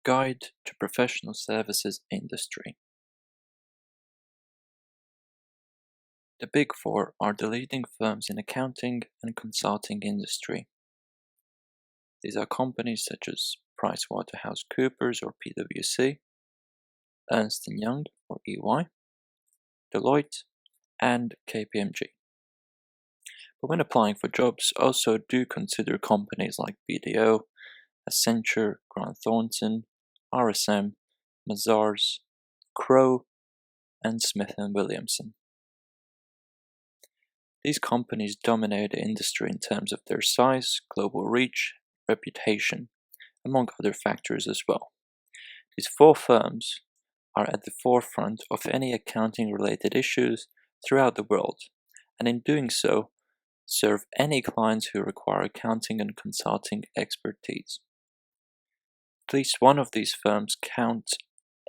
Guide to Professional Services Industry. The Big Four are the leading firms in accounting and consulting industry. These are companies such as PricewaterhouseCoopers or PwC, Ernst & Young or EY, Deloitte, and KPMG. But when applying for jobs, also do consider companies like BDO, Accenture, Grant Thornton, RSM, Mazars, Crowe, and Smith & Williamson. These companies dominate the industry in terms of their size, global reach, reputation, among other factors as well. These four firms are at the forefront of any accounting-related issues throughout the world, and in doing so, serve any clients who require accounting and consulting expertise. At least one of these firms counts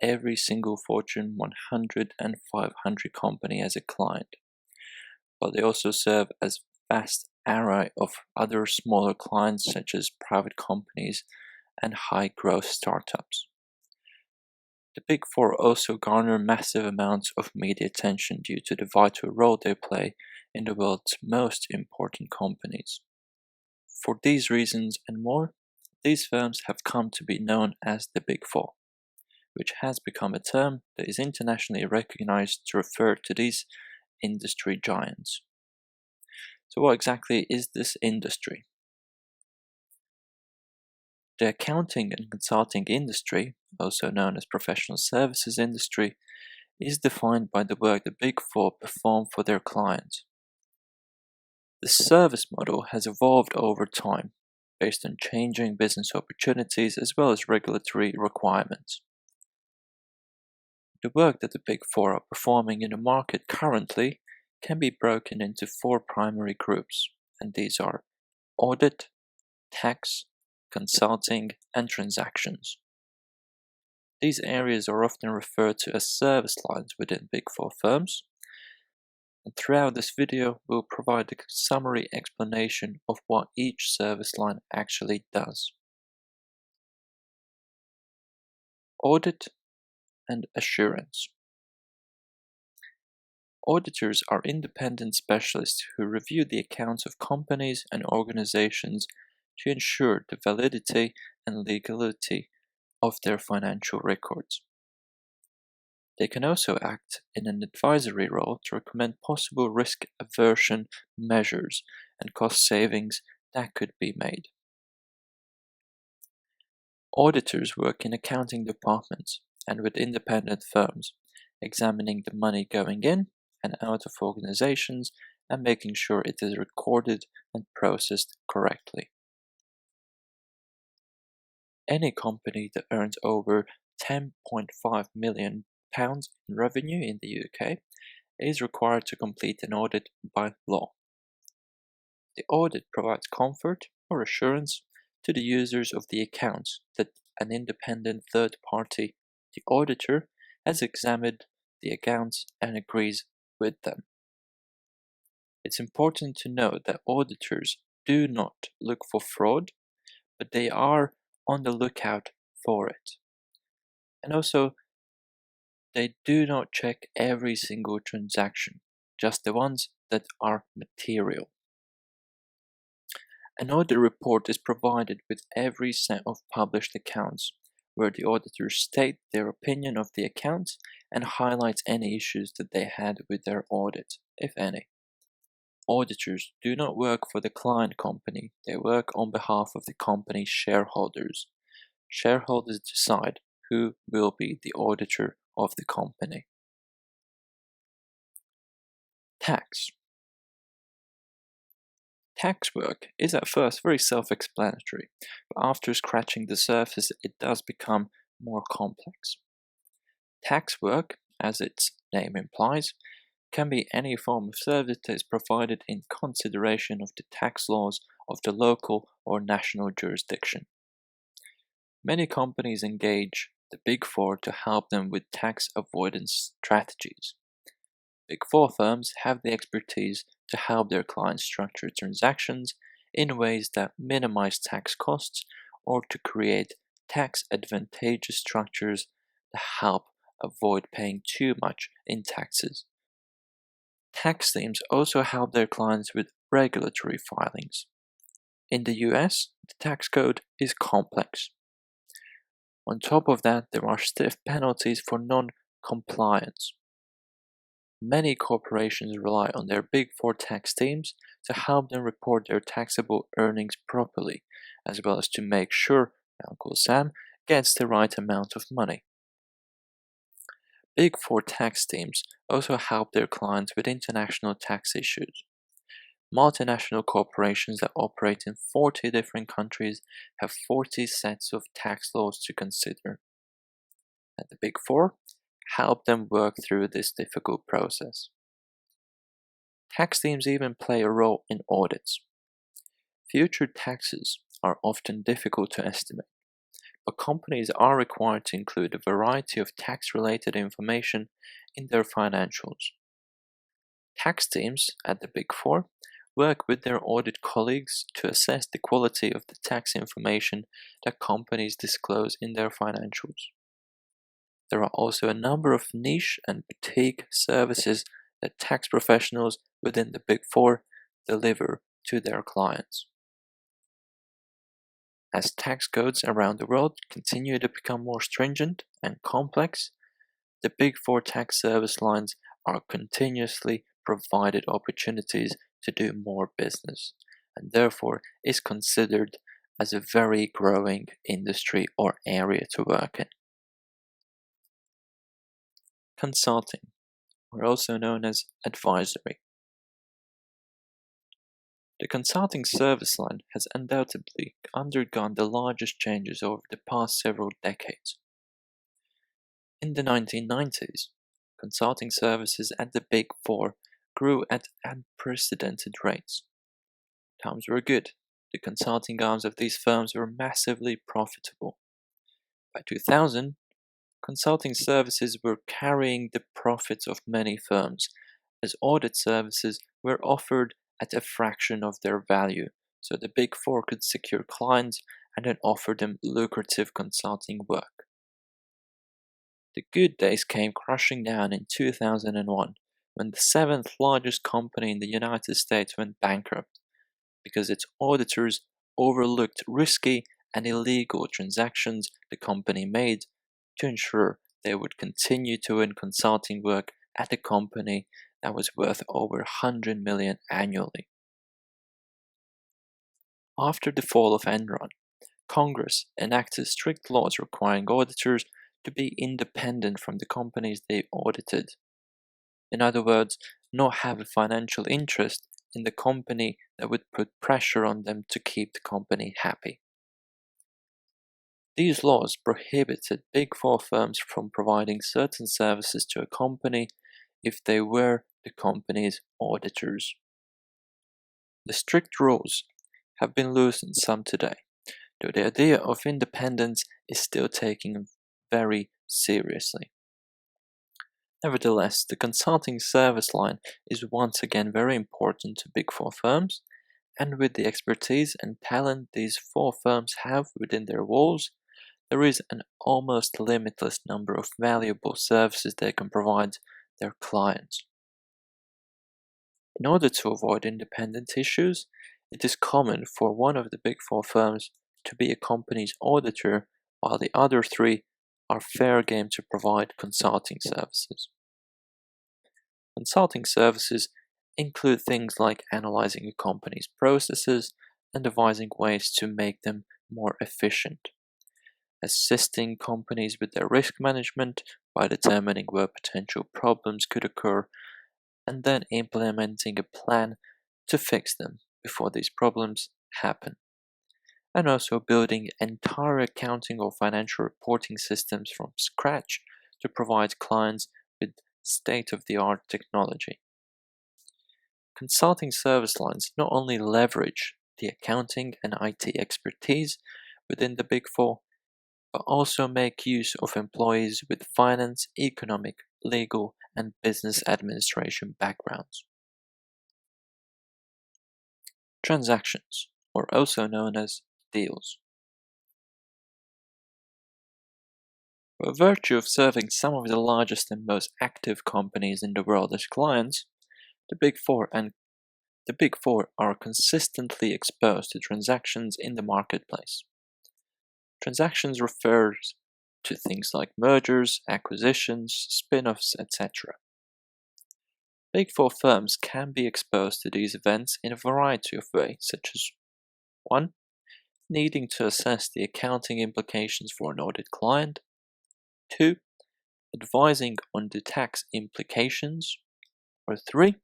every single Fortune 100 and 500 company as a client, while they also serve as vast array of other smaller clients such as private companies and high-growth startups. The Big Four also garner massive amounts of media attention due to the vital role they play in the world's most important companies. For these reasons and more, these firms have come to be known as the Big Four, which has become a term that is internationally recognized to refer to these industry giants. So what exactly is this industry? The accounting and consulting industry, also known as professional services industry, is defined by the work the Big Four perform for their clients. The service model has evolved over time, based on changing business opportunities as well as regulatory requirements. The work that the Big Four are performing in the market currently can be broken into four primary groups, and these are audit, tax, consulting, and transactions. These areas are often referred to as service lines within Big Four firms, and throughout this video we'll provide a summary explanation of what each service line actually does. Audit and assurance. Auditors are independent specialists who review the accounts of companies and organizations to ensure the validity and legality of their financial records. They can also act in an advisory role to recommend possible risk aversion measures and cost savings that could be made. Auditors work in accounting departments and with independent firms, examining the money going in and out of organizations and making sure it is recorded and processed correctly. Any company that earns over £10.5 million in revenue in the UK is required to complete an audit by law. The audit provides comfort or assurance to the users of the accounts that an independent third party, the auditor, has examined the accounts and agrees with them. It's important to note that auditors do not look for fraud, but they are on the lookout for it. And also, they do not check every single transaction, just the ones that are material. An audit report is provided with every set of published accounts, where the auditors state their opinion of the accounts and highlights any issues that they had with their audit, if any. Auditors do not work for the client company, they work on behalf of the company's shareholders. Shareholders decide who will be the auditor of the company. Tax. Tax work is at first very self-explanatory, but after scratching the surface it does become more complex. Tax work, as its name implies, can be any form of service that is provided in consideration of the tax laws of the local or national jurisdiction. Many companies engage the Big Four to help them with tax avoidance strategies. Big Four firms have the expertise to help their clients structure transactions in ways that minimize tax costs or to create tax advantageous structures that help avoid paying too much in taxes. Tax teams also help their clients with regulatory filings. In the US, the tax code is complex. On top of that, there are stiff penalties for non-compliance. Many corporations rely on their Big Four tax teams to help them report their taxable earnings properly, as well as to make sure Uncle Sam gets the right amount of money. Big Four tax teams also help their clients with international tax issues. Multinational corporations that operate in 40 different countries have 40 sets of tax laws to consider. And the Big Four help them work through this difficult process. Tax teams even play a role in audits. Future taxes are often difficult to estimate, but companies are required to include a variety of tax-related information in their financials. Tax teams at the Big Four work with their audit colleagues to assess the quality of the tax information that companies disclose in their financials. There are also a number of niche and boutique services that tax professionals within the Big Four deliver to their clients. As tax codes around the world continue to become more stringent and complex, the Big Four tax service lines are continuously provided opportunities to do more business, and therefore is considered as a very growing industry or area to work in. Consulting, or also known as advisory. The consulting service line has undoubtedly undergone the largest changes over the past several decades. In the 1990s, consulting services at the Big Four grew at unprecedented rates. Times were good. The consulting arms of these firms were massively profitable. By 2000, consulting services were carrying the profits of many firms, as audit services were offered at a fraction of their value, so the Big Four could secure clients and then offer them lucrative consulting work. The good days came crashing down in 2001 when the seventh largest company in the United States went bankrupt because its auditors overlooked risky and illegal transactions the company made to ensure they would continue to win consulting work at a company that was worth over 100 million annually. After the fall of Enron, Congress enacted strict laws requiring auditors to be independent from the companies they audited. In other words, not have a financial interest in the company that would put pressure on them to keep the company happy. These laws prohibited Big Four firms from providing certain services to a company if they were the company's auditors. The strict rules have been loosened some today, though the idea of independence is still taken very seriously. Nevertheless, the consulting service line is once again very important to Big Four firms, and with the expertise and talent these four firms have within their walls, there is an almost limitless number of valuable services they can provide their clients. In order to avoid independent issues, it is common for one of the Big Four firms to be a company's auditor, while the other three are fair game to provide consulting services. Consulting services include things like analyzing a company's processes and devising ways to make them more efficient, assisting companies with their risk management by determining where potential problems could occur, and then implementing a plan to fix them before these problems happen, and also building entire accounting or financial reporting systems from scratch to provide clients with state-of-the-art technology. Consulting service lines not only leverage the accounting and IT expertise within the Big Four, but also make use of employees with finance, economic, legal, and business administration backgrounds. Transactions, or also known as deals. By virtue of serving some of the largest and most active companies in the world as clients, the Big Four are consistently exposed to transactions in the marketplace. Transactions refers to things like mergers, acquisitions, spin-offs, etc. Big Four firms can be exposed to these events in a variety of ways, such as 1. Needing to assess the accounting implications for an audit client, 2. Advising on the tax implications, or 3.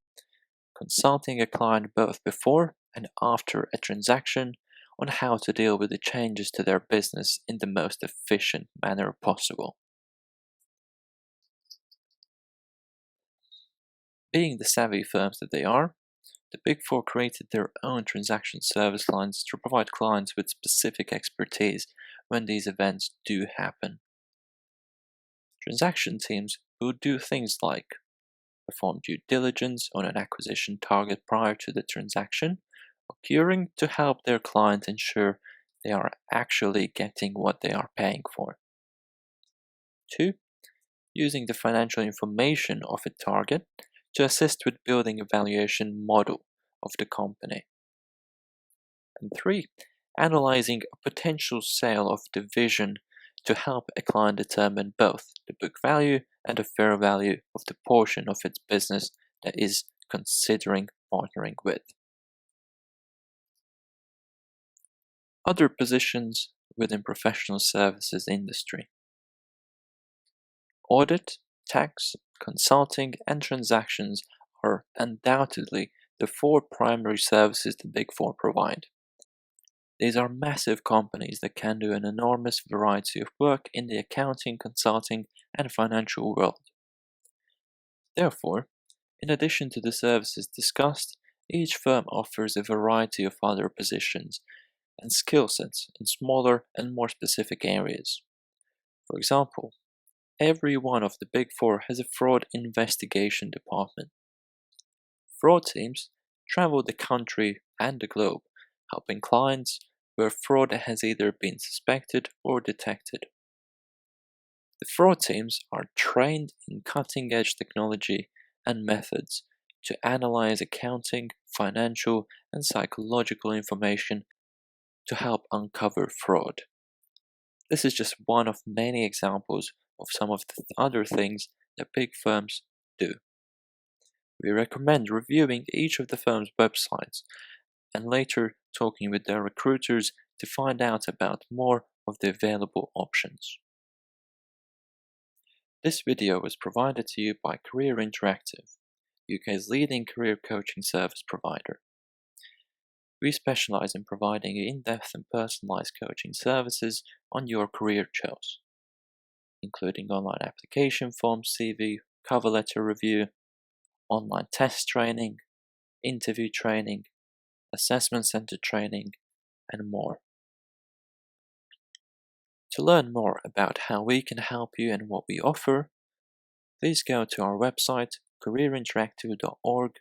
Consulting a client both before and after a transaction on how to deal with the changes to their business in the most efficient manner possible. Being the savvy firms that they are, the Big Four created their own transaction service lines to provide clients with specific expertise when these events do happen. Transaction teams will do things like perform due diligence on an acquisition target prior to the transaction occurring to help their client ensure they are actually getting what they are paying for. 2. Using the financial information of a target to assist with building a valuation model of the company. And 3. Analyzing a potential sale of division to help a client determine both the book value and the fair value of the portion of its business that is considering partnering with. Other positions within professional services industry. Audit, tax, consulting, and transactions are undoubtedly the 4 primary services the Big Four provide. These are massive companies that can do an enormous variety of work in the accounting, consulting, and financial world. Therefore, in addition to the services discussed, each firm offers a variety of other positions and skill sets in smaller and more specific areas. For example, every one of the Big Four has a fraud investigation department. Fraud teams travel the country and the globe, helping clients where fraud has either been suspected or detected. The fraud teams are trained in cutting-edge technology and methods to analyze accounting, financial, and psychological information to help uncover fraud. This is just one of many examples of some of the other things that big firms do. We recommend reviewing each of the firm's websites and later talking with their recruiters to find out about more of the available options. This video was provided to you by Career Interactive, UK's leading career coaching service provider. We specialize in providing in-depth and personalized coaching services on your career choice, including online application forms, CV, cover letter review, online test training, interview training, assessment center training, and more. To learn more about how we can help you and what we offer, please go to our website careerinteractive.org,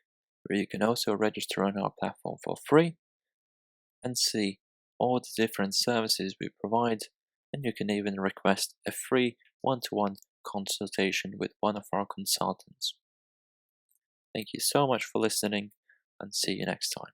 where you can also register on our platform for free and see all the different services we provide, and you can even request a free one-to-one consultation with one of our consultants. Thank you so much for listening, and see you next time.